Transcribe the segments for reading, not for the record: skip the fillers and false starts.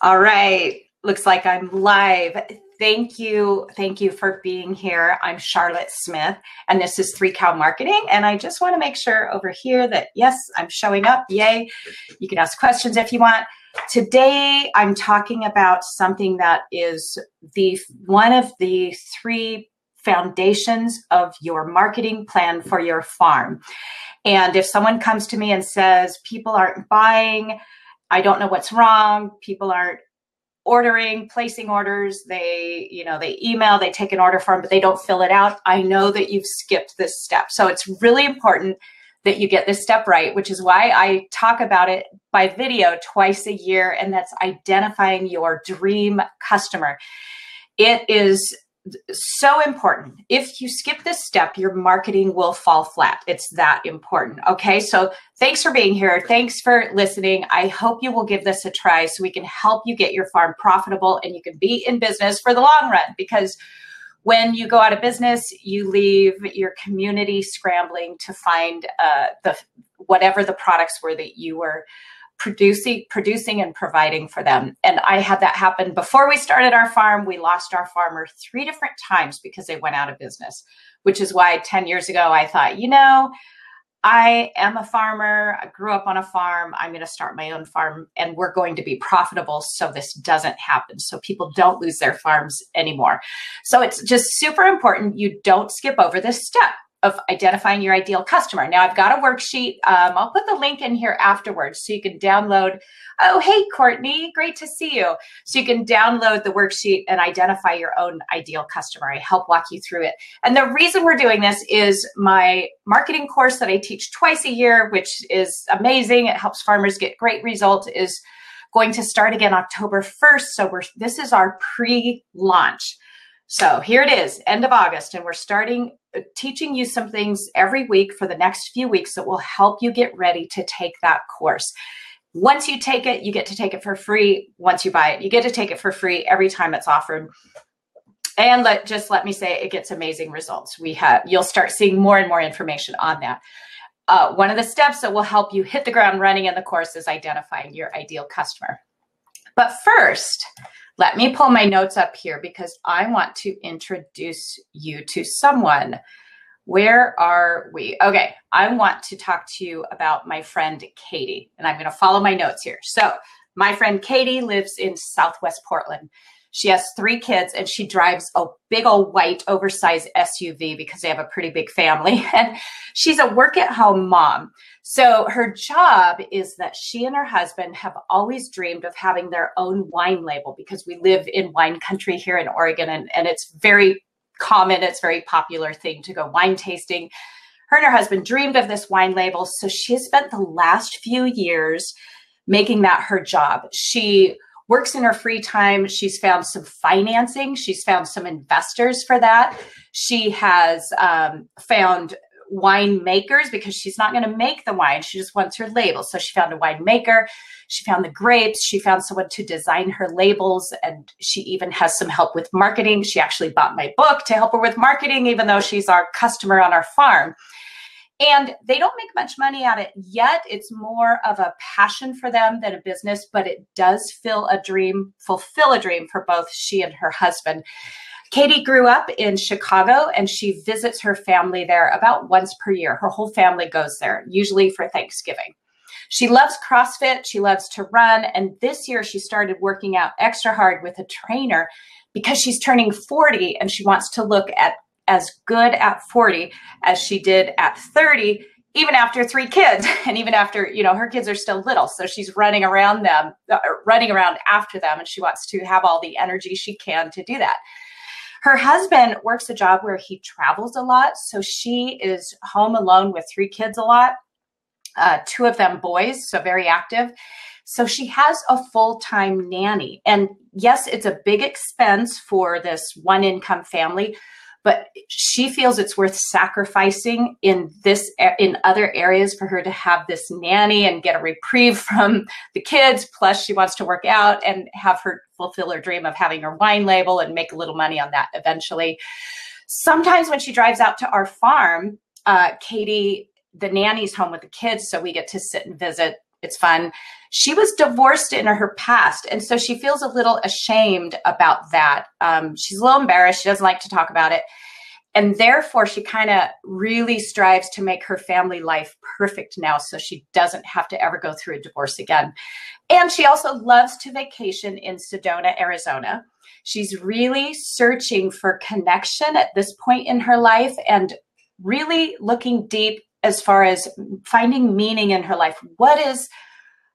All right. Looks like I'm live. Thank you. Thank you for being here. I'm Charlotte Smith, and this is 3 Cow Marketing. And I just want to make sure over here that, yes, I'm showing up. Yay. You can ask questions if you want. Today, I'm talking about something that is one of the 3 foundations of your marketing plan for your farm. And if someone comes to me and says, people aren't buying, I don't know what's wrong, people aren't ordering, placing orders, they email, they take an order form, but they don't fill it out, I know that you've skipped this step. So it's really important that you get this step right, which is why I talk about it by video twice a year, and that's identifying your dream customer. It is so important. If you skip this step, your marketing will fall flat. It's that important. Okay. So thanks for being here. Thanks for listening. I hope you will give this a try so we can help you get your farm profitable and you can be in business for the long run, because when you go out of business, you leave your community scrambling to find whatever the products were that you were producing and providing for them. And I had that happen before we started our farm. We lost our farmer 3 different times because they went out of business, which is why 10 years ago, I thought, I am a farmer. I grew up on a farm. I'm going to start my own farm and we're going to be profitable so this doesn't happen, so people don't lose their farms anymore. So it's just super important you don't skip over this step of identifying your ideal customer. Now I've got a worksheet. I'll put the link in here afterwards so you can download. Oh, hey, Courtney, great to see you. So you can download the worksheet and identify your own ideal customer. I help walk you through it. And the reason we're doing this is my marketing course that I teach twice a year, which is amazing. It helps farmers get great results, is going to start again October 1st. So this is our pre-launch. So here it is, end of August, and we're starting teaching you some things every week for the next few weeks that will help you get ready to take that course. Once you take it, you get to take it for free. Once you buy it, you get to take it for free every time it's offered. And let me say, it gets amazing results. You'll start seeing more and more information on that. One of the steps that will help you hit the ground running in the course is identifying your ideal customer. But first, let me pull my notes up here because I want to introduce you to someone. Where are we? Okay, I want to talk to you about my friend Katie, and I'm going to follow my notes here. So my friend Katie lives in Southwest Portland. She has 3 kids and she drives a big old white oversized SUV because they have a pretty big family. And she's a work-at-home mom. So her job is that she and her husband have always dreamed of having their own wine label because we live in wine country here in Oregon, and it's very common. It's a very popular thing to go wine tasting. Her and her husband dreamed of this wine label. So she has spent the last few years making that her job. She works in her free time. She's found some financing. She's found some investors for that. She has found wine makers because she's not going to make the wine. She just wants her label. So she found a wine maker. She found the grapes. She found someone to design her labels. And she even has some help with marketing. She actually bought my book to help her with marketing, even though she's our customer on our farm. And they don't make much money at it yet. It's more of a passion for them than a business, but it does fulfill a dream for both she and her husband. Katie grew up in Chicago and she visits her family there about once per year. Her whole family goes there, usually for Thanksgiving. She loves CrossFit. She loves to run. And this year she started working out extra hard with a trainer because she's turning 40 and she wants to look as good at 40 as she did at 30, even after 3 kids. And even after, her kids are still little. So she's running around after them. And she wants to have all the energy she can to do that. Her husband works a job where he travels a lot. So she is home alone with 3 kids a lot, 2 of them boys, so very active. So she has a full-time nanny. And yes, it's a big expense for this one-income family, but she feels it's worth sacrificing in other areas for her to have this nanny and get a reprieve from the kids. Plus she wants to work out and fulfill her dream of having her wine label and make a little money on that eventually. Sometimes when she drives out to our farm, Katie, the nanny's home with the kids, so we get to sit and visit It's fun. She was divorced in her past, and so she feels a little ashamed about that. She's a little embarrassed. She doesn't like to talk about it. And therefore, she kind of really strives to make her family life perfect now so she doesn't have to ever go through a divorce again. And she also loves to vacation in Sedona, Arizona. She's really searching for connection at this point in her life and really looking deep as far as finding meaning in her life. What is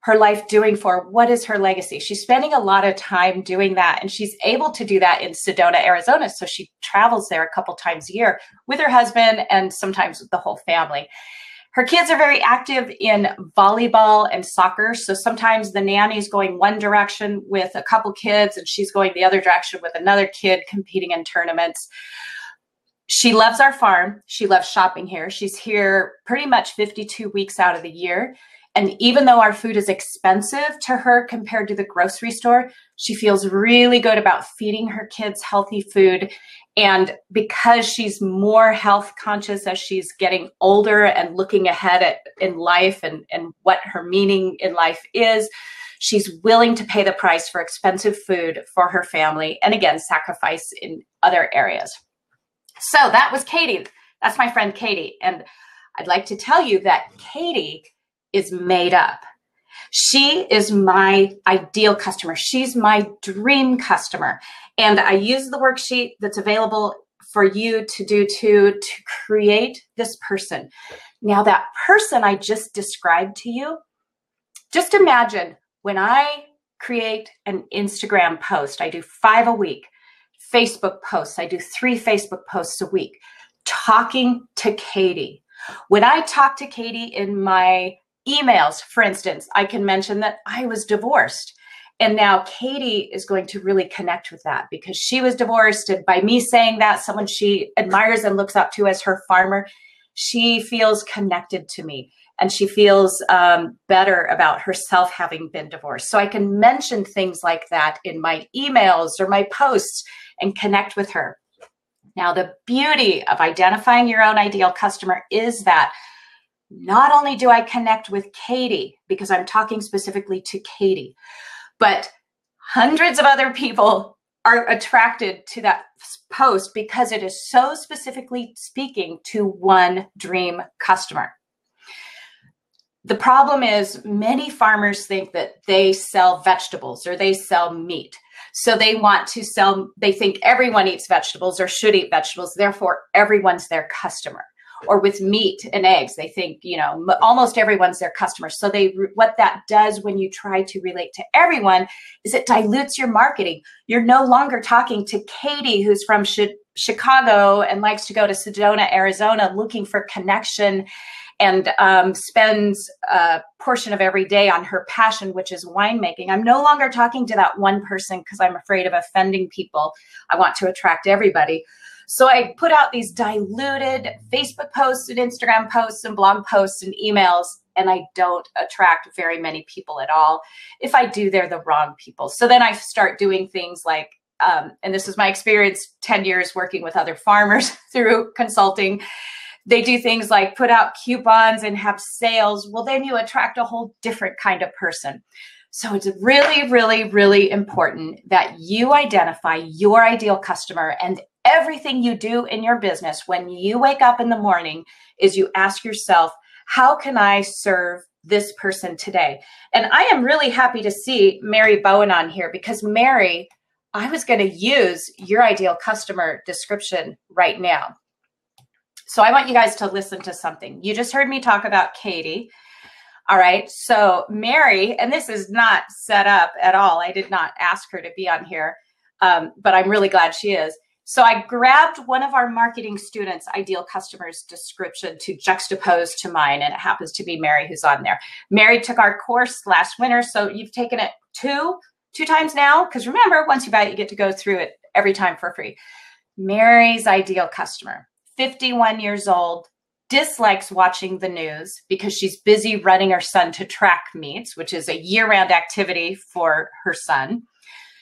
her life doing for her? What is her legacy? She's spending a lot of time doing that, and she's able to do that in Sedona, Arizona. So she travels there a couple times a year with her husband and sometimes with the whole family. Her kids are very active in volleyball and soccer. So sometimes the nanny's going one direction with a couple kids and she's going the other direction with another kid competing in tournaments. She loves our farm. She loves shopping here. She's here pretty much 52 weeks out of the year. And even though our food is expensive to her compared to the grocery store, she feels really good about feeding her kids healthy food. And because she's more health conscious as she's getting older and looking ahead in life and what her meaning in life is, she's willing to pay the price for expensive food for her family and, again, sacrifice in other areas. So that was Katie. That's my friend Katie. And I'd like to tell you that Katie is made up. She is my ideal customer. She's my dream customer. And I use the worksheet that's available for you to do to create this person. Now, that person I just described to you, just imagine when I create an Instagram post, I do 5 a week. Facebook posts, I do 3 Facebook posts a week, talking to Katie. When I talk to Katie in my emails, for instance, I can mention that I was divorced. And now Katie is going to really connect with that because she was divorced. And by me saying that, someone she admires and looks up to as her farmer, she feels connected to me and she feels better about herself having been divorced. So I can mention things like that in my emails or my posts and connect with her. Now, the beauty of identifying your own ideal customer is that not only do I connect with Katie because I'm talking specifically to Katie, but hundreds of other people are attracted to that post because it is so specifically speaking to one dream customer. The problem is many farmers think that they sell vegetables or they sell meat. So they want to sell, they think everyone eats vegetables or should eat vegetables, therefore everyone's their customer. Or with meat and eggs, they think, almost everyone's their customer. So what that does when you try to relate to everyone is it dilutes your marketing. You're no longer talking to Katie, who's from Chicago and likes to go to Sedona, Arizona, looking for connection and spends a portion of every day on her passion, which is winemaking. I'm no longer talking to that one person because I'm afraid of offending people. I want to attract everybody. So I put out these diluted Facebook posts and Instagram posts and blog posts and emails, and I don't attract very many people at all. If I do, they're the wrong people. So then I start doing things like, and this is my experience, 10 years working with other farmers through consulting. They do things like put out coupons and have sales. Well, then you attract a whole different kind of person. So it's really, really, really important that you identify your ideal customer, and everything you do in your business when you wake up in the morning is you ask yourself, how can I serve this person today? And I am really happy to see Mary Bowen on here because Mary, I was going to use your ideal customer description right now. So I want you guys to listen to something. You just heard me talk about Katie. All right. So Mary, and this is not set up at all. I did not ask her to be on here, but I'm really glad she is. So I grabbed one of our marketing students' ideal customers description to juxtapose to mine, and it happens to be Mary who's on there. Mary took our course last winter, so you've taken it two times now, because remember, once you buy it, you get to go through it every time for free. Mary's ideal customer, 51 years old, dislikes watching the news because she's busy running her son to track meets, which is a year-round activity for her son.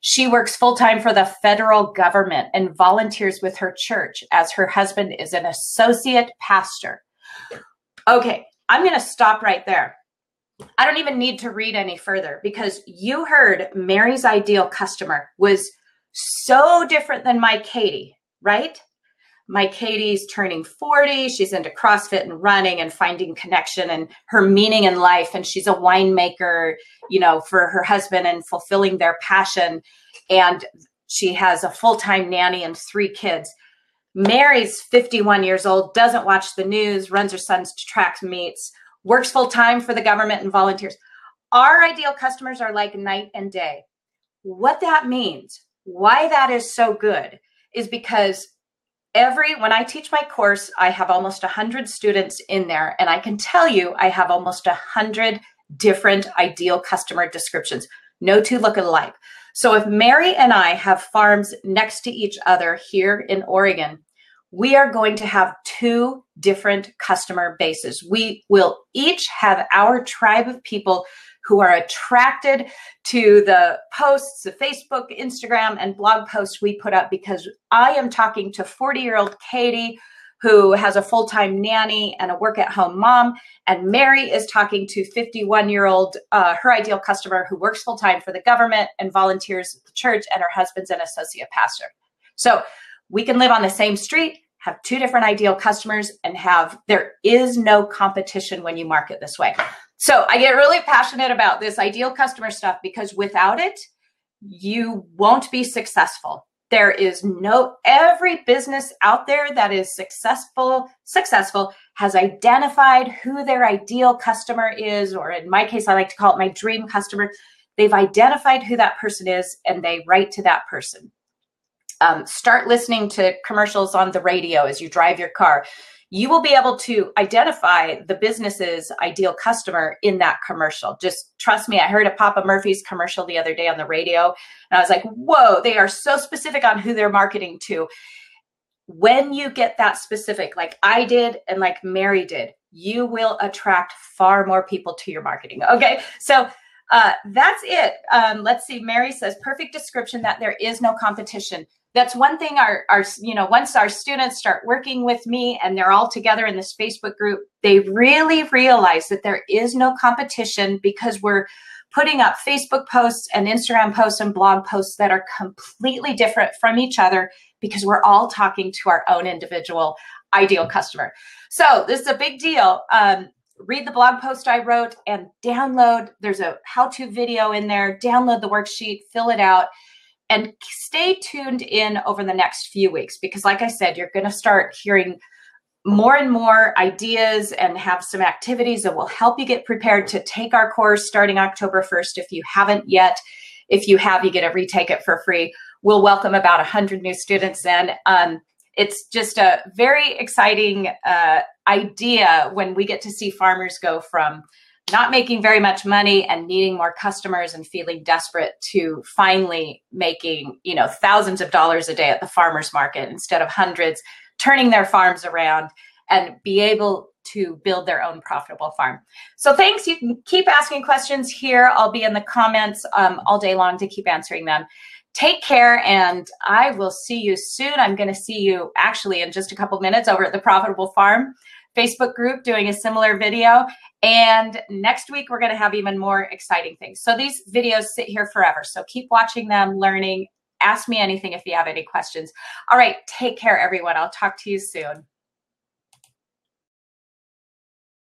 She works full-time for the federal government and volunteers with her church as her husband is an associate pastor. Okay, I'm going to stop right there. I don't even need to read any further, because you heard Mary's ideal customer was so different than my Katie, right? My Katie's turning 40. She's into CrossFit and running and finding connection and her meaning in life. And she's a winemaker, you know, for her husband and fulfilling their passion. And she has a full-time nanny and 3 kids. Mary's 51 years old, doesn't watch the news, runs her son's track meets, works full-time for the government and volunteers. Our ideal customers are like night and day. What that means, why that is so good, is because when I teach my course, I have almost 100 students in there, and I can tell you I have almost 100 different ideal customer descriptions. No two look alike. So if Mary and I have farms next to each other here in Oregon, we are going to have 2 different customer bases. We will each have our tribe of people who are attracted to the posts, the Facebook, Instagram, and blog posts we put up, because I am talking to 40-year-old Katie, who has a full-time nanny and a work-at-home mom, and Mary is talking to 51-year-old, her ideal customer, who works full-time for the government and volunteers at the church, and her husband's an associate pastor. So we can live on the same street, have 2 different ideal customers, and there is no competition when you market this way. So I get really passionate about this ideal customer stuff, because without it, you won't be successful. There is every business out there that is successful has identified who their ideal customer is, or in my case, I like to call it my dream customer. They've identified who that person is, and they write to that person. Start listening to commercials on the radio as you drive your car. You will be able to identify the business's ideal customer in that commercial. Just trust me. I heard a Papa Murphy's commercial the other day on the radio, and I was like, whoa, they are so specific on who they're marketing to. When you get that specific, like I did and like Mary did, you will attract far more people to your marketing. Okay, so that's it. Let's see. Mary says, perfect description, that there is no competition. That's one thing once our students start working with me and they're all together in this Facebook group, they really realize that there is no competition, because we're putting up Facebook posts and Instagram posts and blog posts that are completely different from each other, because we're all talking to our own individual ideal customer. So this is a big deal. Read the blog post I wrote and there's a how-to video in there, download the worksheet, fill it out, and stay tuned in over the next few weeks, because like I said, you're going to start hearing more and more ideas and have some activities that will help you get prepared to take our course starting October 1st. If you haven't yet, if you have, you get to retake it for free. We'll welcome about 100 new students in. It's just a very exciting idea when we get to see farmers go from not making very much money and needing more customers and feeling desperate to finally making, thousands of dollars a day at the farmer's market instead of hundreds, turning their farms around and be able to build their own profitable farm. So thanks. You can keep asking questions here. I'll be in the comments all day long to keep answering them. Take care, and I will see you soon. I'm going to see you actually in just a couple minutes over at the Profitable Farm Facebook group doing a similar video. And next week, we're going to have even more exciting things. So these videos sit here forever. So keep watching them, learning. Ask me anything if you have any questions. All right. Take care, everyone. I'll talk to you soon.